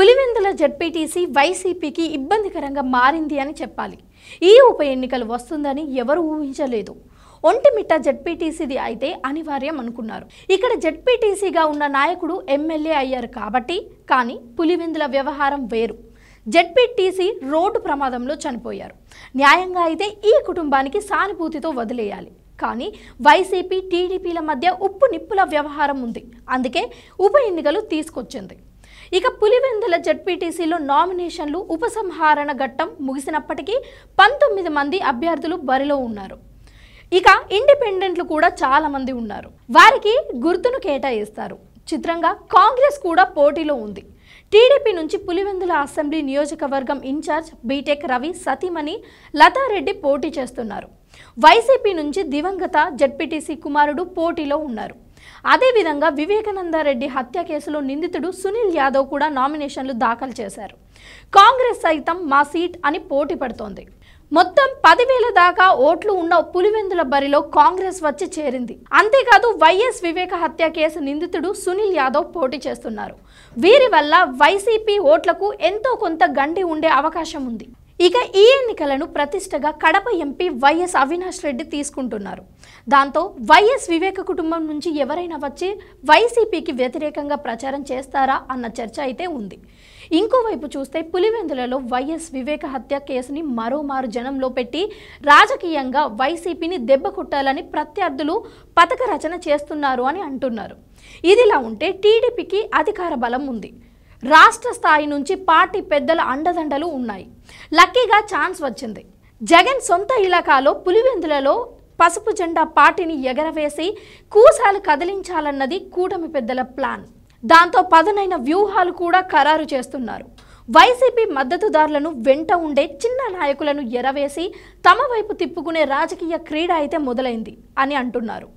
Pulivendula ZPTC వైసీపీకి ఇబ్బందికరంగా మారింది అని చెప్పాలి. ఈ ఉప ఎన్నికలు వస్తుందని ఎవరు ఊహించలేదు. ఒంటిమిట్ట జెడ్పీటీసీది అయితే అనివార్యం అనుకున్నారు. ఇక్కడ జెడ్పీటీసీగా ఉన్న నాయకుడు ఎమ్మెల్యే అయ్యారు కాబట్టి. కానీ పులివెందుల వ్యవహారం వేరు. జెడ్పీటీసీ రోడ్డు ప్రమాదంలో చనిపోయారు. న్యాయంగా అయితే ఈ కుటుంబానికి సానుభూతితో వదిలేయాలి. కానీ వైసీపీ టీడీపీల మధ్య ఉప్పు నిప్పుల వ్యవహారం ఉంది. అందుకే ఉప ఎన్నికలు తీసుకొచ్చింది. ఇక పులివెందుల జెడ్పీటీసీలో నామినేషన్లు ఉపసంహరణ ఘట్టం ముగిసినప్పటికీ 19 మంది అభ్యర్థులు బరిలో ఉన్నారు. ఇక ఇండిపెండెంట్లు కూడా చాలా మంది ఉన్నారు. వారికి గుర్తును కేటాయిస్తారు. చిత్రంగా కాంగ్రెస్ కూడా పోటీలో ఉంది. టీడీపీ నుంచి పులివెందుల అసెంబ్లీ నియోజకవర్గం ఇన్ఛార్జ్ బీటెక్ రవి సతీమణి లతారెడ్డి పోటీ చేస్తున్నారు. వైసీపీ నుంచి దివంగత జెడ్పీటీసీ కుమారుడు పోటీలో ఉన్నారు. అదేవిధంగా వివేకానందరెడ్డి హత్య కేసులో నిందితుడు సునీల్ యాదవ్ కూడా నామినేషన్లు దాఖలు చేశారు. కాంగ్రెస్ సైతం మా సీట్ అని పోటీ పడుతోంది. మొత్తం 10,000 దాకా ఓట్లు ఉన్న పులివెందుల బరిలో కాంగ్రెస్ వచ్చి చేరింది. అంతేకాదు వైఎస్ వివేక హత్య కేసు నిందితుడు సునీల్ యాదవ్ పోటీ చేస్తున్నారు. వీరి వల్ల వైసీపీ ఓట్లకు ఎంతో కొంత గండి ఉండే అవకాశం ఉంది. ఇక ఈ ఎన్నికలను ప్రతిష్టగా కడప ఎంపీ వైఎస్ అవినాష్ రెడ్డి తీసుకుంటున్నారు. దాంతో వైఎస్ వివేక కుటుంబం నుంచి ఎవరైనా వచ్చి వైసీపీకి వ్యతిరేకంగా ప్రచారం చేస్తారా అన్న చర్చ అయితే ఉంది. ఇంకోవైపు చూస్తే పులివెందులలో వైఎస్ వివేక హత్య కేసుని మరోమారు జనంలో పెట్టి రాజకీయంగా వైసీపీని దెబ్బ కొట్టాలని ప్రత్యర్థులు పథక రచన చేస్తున్నారు అని అంటున్నారు. ఇదిలా ఉంటే టీడీపీకి అధికార బలం ఉంది. రాష్ట్ర స్థాయి నుంచి పార్టీ పెద్దల అండదండలు ఉన్నాయి. లక్కీగా ఛాన్స్ వచ్చింది. జగన్ సొంత ఇలాకాలో పులివెందులలో పసుపు జెండా పార్టీని ఎగరవేసి కూసాలు కదిలించాలన్నది కూటమి పెద్దల ప్లాన్. దాంతో పదునైన వ్యూహాలు కూడా ఖరారు చేస్తున్నారు. వైసీపీ మద్దతుదారులను వెంట ఉండే చిన్న నాయకులను ఎరవేసి తమ వైపు తిప్పుకునే రాజకీయ క్రీడ అయితే మొదలైంది అని అంటున్నారు.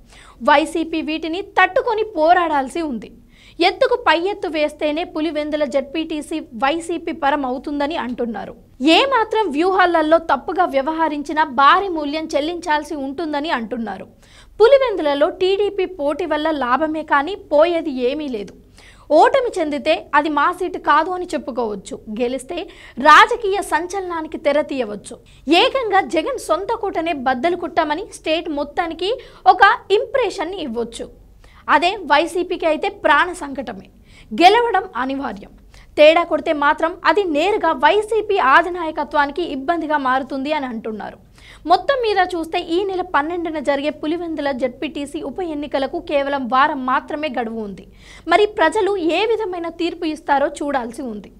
వైసీపీ వీటిని తట్టుకొని పోరాడాల్సి ఉంది. ఎత్తుకు పై ఎత్తు వేస్తేనే పులివెందుల జెడ్పీటీసీ వైసీపీ పరం అవుతుందని అంటున్నారు. ఏమాత్రం వ్యూహాలలో తప్పుగా వ్యవహరించినా భారీ మూల్యం చెల్లించాల్సి ఉంటుందని అంటున్నారు. పులివెందులలో టీడీపీ పోటీ వల్ల లాభమే కానీ పోయేది ఏమీ లేదు. ఓటమి చెందితే అది మా సీటు కాదు అని చెప్పుకోవచ్చు. గెలిస్తే రాజకీయ సంచలనానికి తెర తీయవచ్చు. ఏకంగా జగన్ సొంత కోటనే బద్దలు కొట్టామని స్టేట్ మొత్తానికి ఒక ఇంప్రెషన్ని ఇవ్వచ్చు. అదే వైసీపీకి అయితే ప్రాణ సంకటమే. గెలవడం అనివార్యం. తేడా కొడితే మాత్రం అది నేరుగా వైసీపీ అధినాయకత్వానికి ఇబ్బందిగా మారుతుంది అని అంటున్నారు. మొత్తం మీద చూస్తే ఈ నెల 12న జరిగే పులివెందుల జెడ్పీటీసీ ఉప ఎన్నికలకు కేవలం వారం మాత్రమే గడువు ఉంది. మరి ప్రజలు ఏ విధమైన తీర్పు ఇస్తారో చూడాల్సి ఉంది.